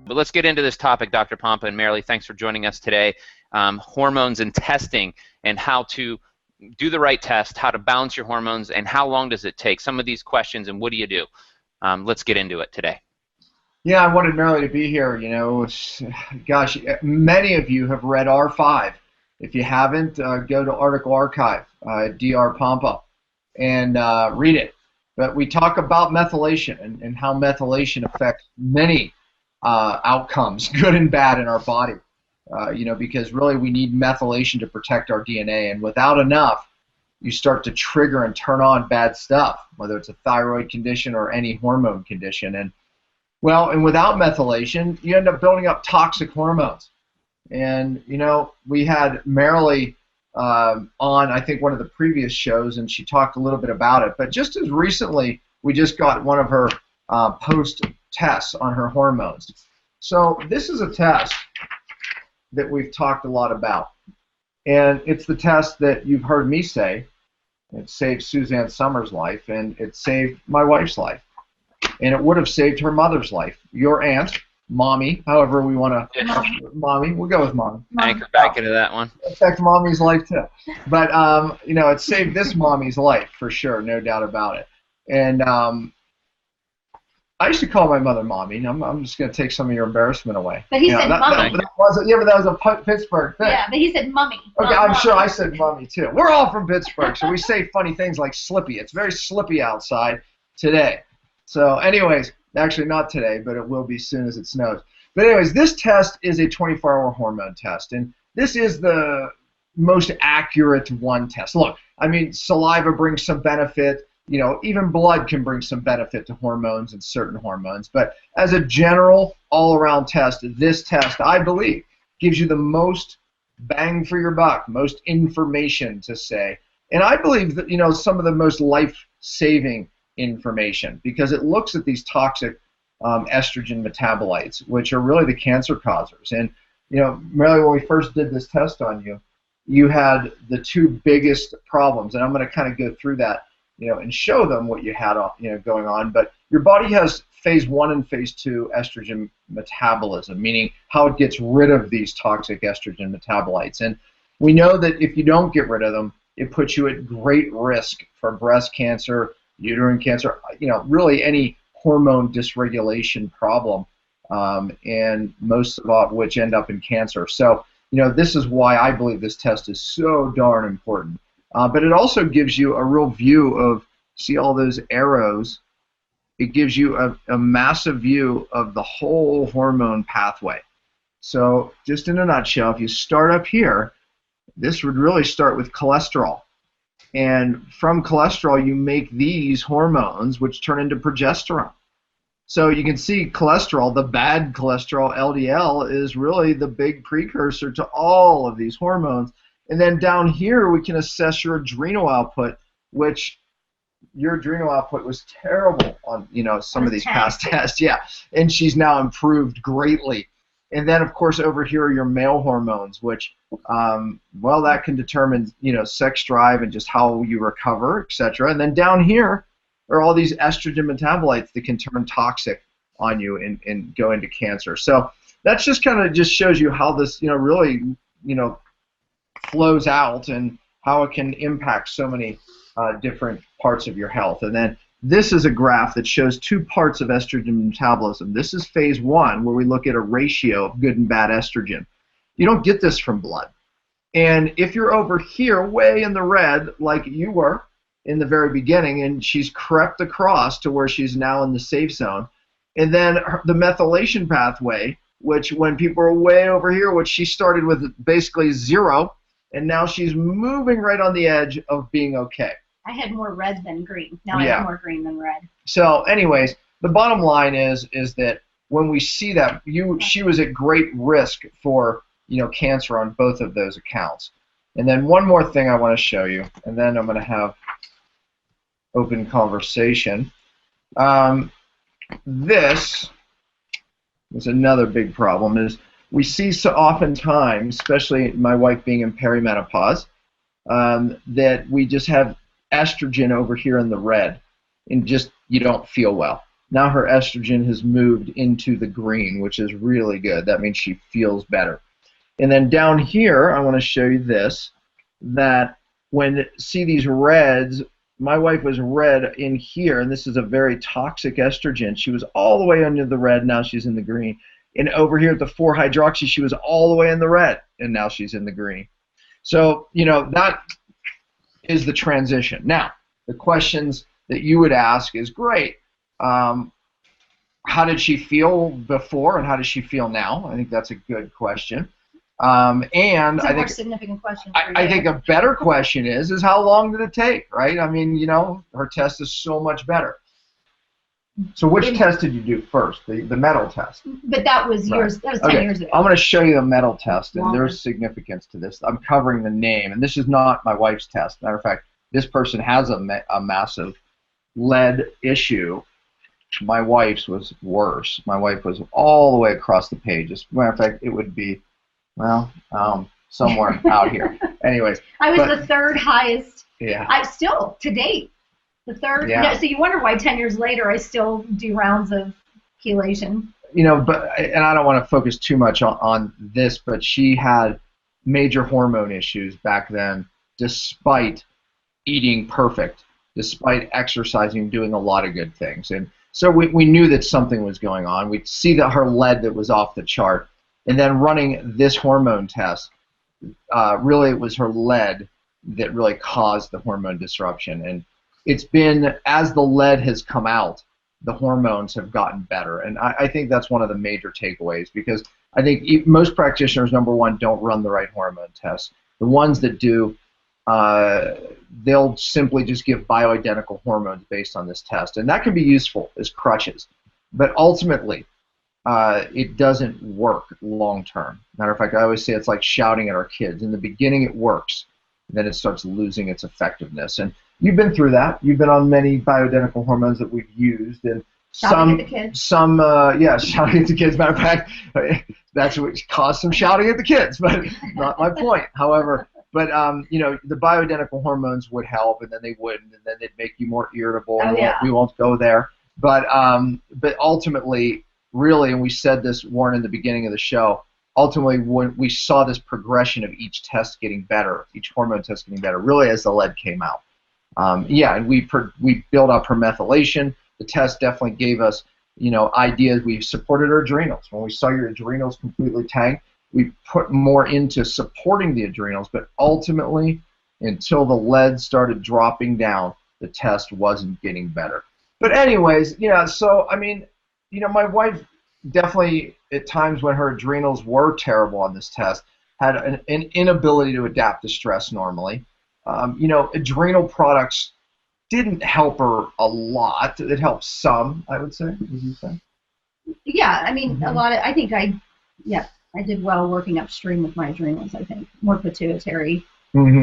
But let's get into this topic, Dr. Pompa and Marilee. Thanks for joining us today. Hormones and testing, and how to do the right test, how to balance your hormones, and how long does it take? Some of these questions, and what do you do? Let's get into it today. Yeah, I wanted Marilee to be here. You know, gosh, many of you have read R5. If you haven't, go to Article Archive, Dr. Pompa, and read it. But we talk about methylation and how methylation affects many outcomes, good and bad, in our body. You know, because really we need methylation to protect our DNA, and without enough, you start to trigger and turn on bad stuff, whether it's a thyroid condition or any hormone condition. And without methylation, you end up building up toxic hormones. And you know, we had Marilee on, I think, one of the previous shows, and she talked a little bit about it. But just as recently, we just got one of her post tests on her hormones. So this is a test that we've talked a lot about, and it's the test that you've heard me say. It saved Suzanne Summers' life, and it saved my wife's life, and it would have saved her mother's life. Your aunt, mommy, however we want to, mommy, we'll go with mommy. Anchor back into that one. It affected mommy's life too, but you know, it saved this mommy's life for sure, no doubt about it. And I used to call my mother mommy. I'm just going to take some of your embarrassment away. But he said mummy. But that was a Pittsburgh thing. Yeah, but he said mummy. Okay, I'm sure I said mummy too. We're all from Pittsburgh, so we say funny things like slippy. It's very slippy outside today. So anyways, actually not today, but it will be soon as it snows. But anyways, this test is a 24-hour hormone test, and this is the most accurate one test. Look, I mean, saliva brings some benefit. You know, even blood can bring some benefit to hormones and certain hormones. But as a general, all-around test, this test, I believe, gives you the most bang for your buck, most information to say. And I believe that, you know, some of the most life-saving information, because it looks at these toxic estrogen metabolites, which are really the cancer causers. And, you know, Marilee, when we first did this test on you, you had the two biggest problems, and I'm going to kind of go through that, you know, and show them what you had, you know, going on. But your body has phase 1 and phase 2 estrogen metabolism, meaning how it gets rid of these toxic estrogen metabolites. And we know that if you don't get rid of them, it puts you at great risk for breast cancer, uterine cancer, you know, really any hormone dysregulation problem, and most of which end up in cancer. So, you know, this is why I believe this test is so darn important. But it also gives you a real view of, see all those arrows? It gives you a massive view of the whole hormone pathway. So just in a nutshell, if you start up here, this would really start with cholesterol. And from cholesterol, you make these hormones, which turn into progesterone. So you can see cholesterol, the bad cholesterol, LDL, is really the big precursor to all of these hormones. And then down here, we can assess your adrenal output, which your adrenal output was terrible on, you know, some of these past tests. Yeah, and she's now improved greatly. And then, of course, over here are your male hormones, which, well, that can determine, you know, sex drive and just how you recover, etc. And then down here are all these estrogen metabolites that can turn toxic on you and go into cancer. So that's just kind of just shows you how this, you know, really, you know, flows out and how it can impact so many different parts of your health. And then this is a graph that shows two parts of estrogen metabolism. This is phase 1, where we look at a ratio of good and bad estrogen. You don't get this from blood. And if you're over here way in the red, like you were in the very beginning, and she's crept across to where she's now in the safe zone, and then the methylation pathway, which when people are way over here, which she started with basically 0, and now she's moving right on the edge of being okay. I had more red than green. Now I have more green than red. So anyways, the bottom line is that when we see that, she was at great risk for, you know, cancer on both of those accounts. And then one more thing I want to show you, and then I'm going to have open conversation. This is another big problem, is we see so oftentimes, especially my wife being in perimenopause, that we just have estrogen over here in the red, and just you don't feel well. Now her estrogen has moved into the green, which is really good. That means she feels better. And then down here, I want to show you this, that see these reds, my wife was red in here, and this is a very toxic estrogen. She was all the way under the red, now she's in the green. And over here at the 4-hydroxy, she was all the way in the red, and now she's in the green. So, that is the transition. Now, the questions that you would ask is great. How did she feel before, and how does she feel now? I think that's a good question. And it's a I more think significant question. I think a better question is how long did it take, right? I mean, her test is so much better. So which test did you do first? The metal test. But that was yours. That was 10 years ago. I'm going to show you the metal test, and Longer. there's significance to this. I'm covering the name, and this is not my wife's test. Matter of fact, this person has a massive lead issue. My wife's was worse. My wife was all the way across the page. As a matter of fact, it would be, somewhere out here. Anyways. I was the third highest. Yeah. I still, to date, the third. Yeah. No, so you wonder why 10 years later I still do rounds of chelation. And I don't want to focus too much on this, but she had major hormone issues back then, despite eating perfect, despite exercising, doing a lot of good things. And so we knew that something was going on. We'd see that her lead that was off the chart. And then running this hormone test, really it was her lead that really caused the hormone disruption. And it's been, as the lead has come out, the hormones have gotten better. And I think that's one of the major takeaways, because I think most practitioners, number one, don't run the right hormone tests. The ones that do, they'll simply just give bioidentical hormones based on this test. And that can be useful as crutches. But ultimately, it doesn't work long term. Matter of fact, I always say it's like shouting at our kids. In the beginning, it works. Then it starts losing its effectiveness. And you've been through that. You've been on many bioidentical hormones that we've used, and shouting at the kids. Shouting at the kids. Matter of fact, that's what caused some shouting at the kids, but not my point. However, but the bioidentical hormones would help, and then they wouldn't, and then they'd make you more irritable. Oh, yeah. We won't go there. But ultimately, really, and we said this, Warren, in the beginning of the show, ultimately when we saw this progression of each test getting better, each hormone test getting better, really as the lead came out. And we built up her methylation. The test definitely gave us, ideas. We supported her adrenals. When we saw your adrenals completely tank, we put more into supporting the adrenals. But ultimately, until the lead started dropping down, the test wasn't getting better. But anyways, so I mean, my wife definitely, at times when her adrenals were terrible on this test, had an inability to adapt to stress normally. Adrenal products didn't help her a lot. It helped some, I would say. Would you say? Yeah, I mean, a lot of, I think I did well working upstream with my adrenals, I think. More pituitary. Mm-hmm.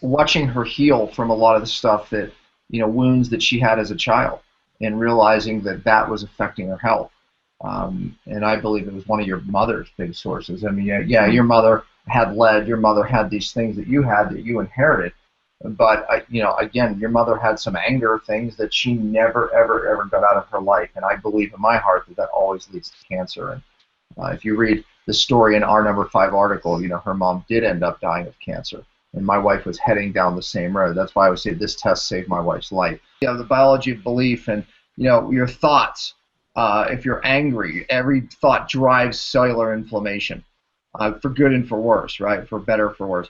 Watching her heal from a lot of the stuff that, wounds that she had as a child, and realizing that was affecting her health. And I believe it was one of your mother's big sources. I mean, your mother had lead, your mother had these things that you had that you inherited. But, again, your mother had some anger things that she never, ever, ever got out of her life. And I believe in my heart that always leads to cancer. And if you read the story in our number 5 article, her mom did end up dying of cancer. And my wife was heading down the same road. That's why I would say this test saved my wife's life. The biology of belief and, your thoughts. If you're angry, every thought drives cellular inflammation, for good and for worse, right? For better or for worse.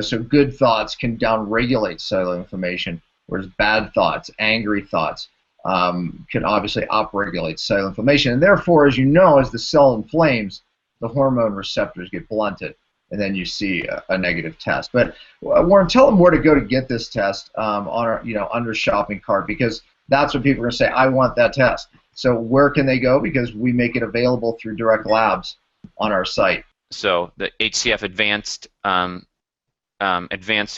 So good thoughts can downregulate cellular inflammation, whereas bad thoughts, angry thoughts, can obviously upregulate cellular inflammation. And therefore, as as the cell inflames, the hormone receptors get blunted, and then you see a negative test. But Warren, tell them where to go to get this test on our, under shopping cart, because that's what people are going to say. I want that test. So where can they go? Because we make it available through Direct Labs on our site. So the HCF Advanced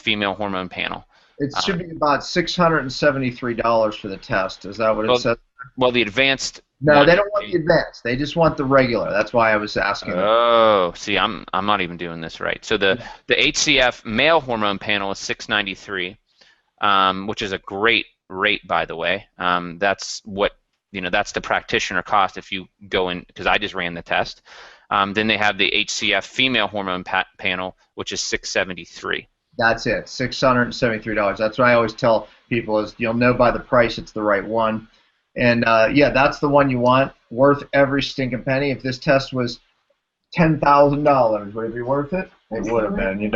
Female Hormone Panel. It should be about $673 for the test. Is that what it says? Well, the advanced. No, they don't want the advanced. They just want the regular. That's why I was asking. Oh, see, I'm not even doing this right. So the HCF Male Hormone Panel is $693, which is a great rate, by the way. That's what that's the practitioner cost if you go in, because I just ran the test. Then they have the HCF female hormone panel, which is $673. That's it, $673. That's what I always tell people is you'll know by the price it's the right one. And yeah, that's the one you want, worth every stinking penny. If this test was $10,000, would it be worth it? It would have been.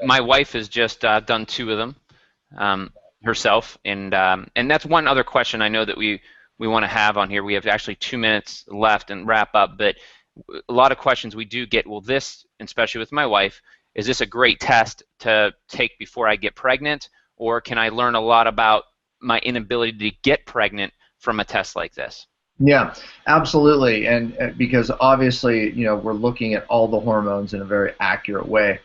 My wife has just done 2 of them herself, and that's one other question I know that we want to have on here. We have actually 2 minutes left and wrap up, but a lot of questions we do get, well, this, especially with my wife, is this a great test to take before I get pregnant, or can I learn a lot about my inability to get pregnant from a test like this? Yeah, absolutely, and because obviously, we're looking at all the hormones in a very accurate way,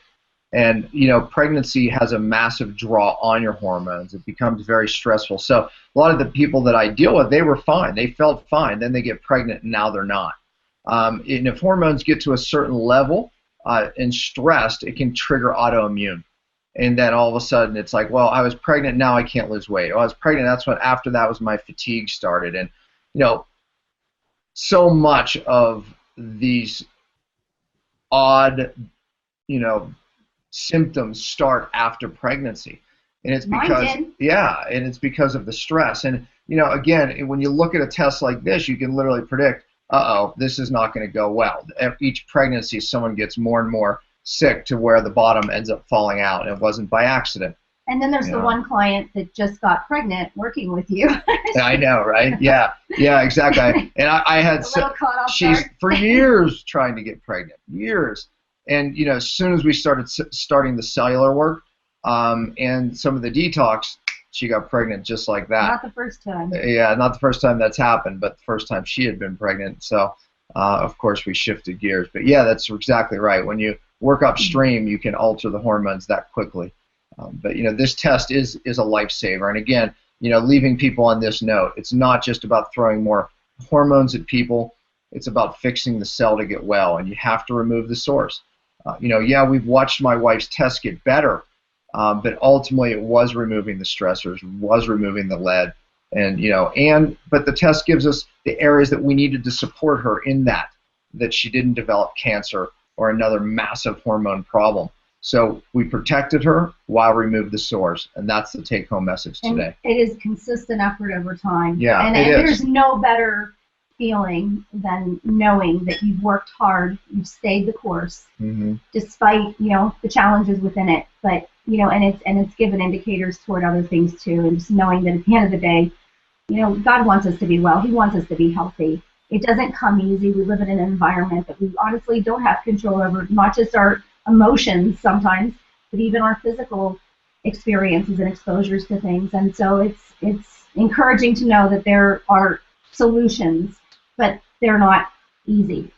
and pregnancy has a massive draw on your hormones. It becomes very stressful. So a lot of the people that I deal with, they were fine, they felt fine, then they get pregnant, and now they're not. And if hormones get to a certain level and stressed, it can trigger autoimmune. And then all of a sudden it's like, well, I was pregnant, now I can't lose weight. Oh, I was pregnant, that's when after that was my fatigue started. And so much of these odd, symptoms start after pregnancy. And it's because and it's because of the stress. And again, when you look at a test like this, you can literally predict, this is not going to go well. Each pregnancy, someone gets more and more sick to where the bottom ends up falling out, and it wasn't by accident. And then there's the one client that just got pregnant working with you. I know, right? Yeah, exactly. And I had she's for years trying to get pregnant, years. And as soon as we starting the cellular work and some of the detox, she got pregnant just like that. Not the first time. Yeah, not the first time that's happened, but the first time she had been pregnant. So, of course, we shifted gears. But yeah, that's exactly right. When you work upstream, you can alter the hormones that quickly. But this test is a lifesaver. And again, leaving people on this note, it's not just about throwing more hormones at people. It's about fixing the cell to get well, and you have to remove the source. Yeah, we've watched my wife's test get better. But ultimately, it was removing the stressors, was removing the lead, but the test gives us the areas that we needed to support her in that she didn't develop cancer or another massive hormone problem. So we protected her while removed the source, and that's the take-home message today. And it is consistent effort over time. Yeah, and there's no better feeling than knowing that you've worked hard, you've stayed the course, despite the challenges within it. But and it's given indicators toward other things too, and just knowing that at the end of the day, God wants us to be well. He wants us to be healthy. It doesn't come easy. We live in an environment that we honestly don't have control over, not just our emotions sometimes, but even our physical experiences and exposures to things. And so it's encouraging to know that there are solutions, but they're not easy.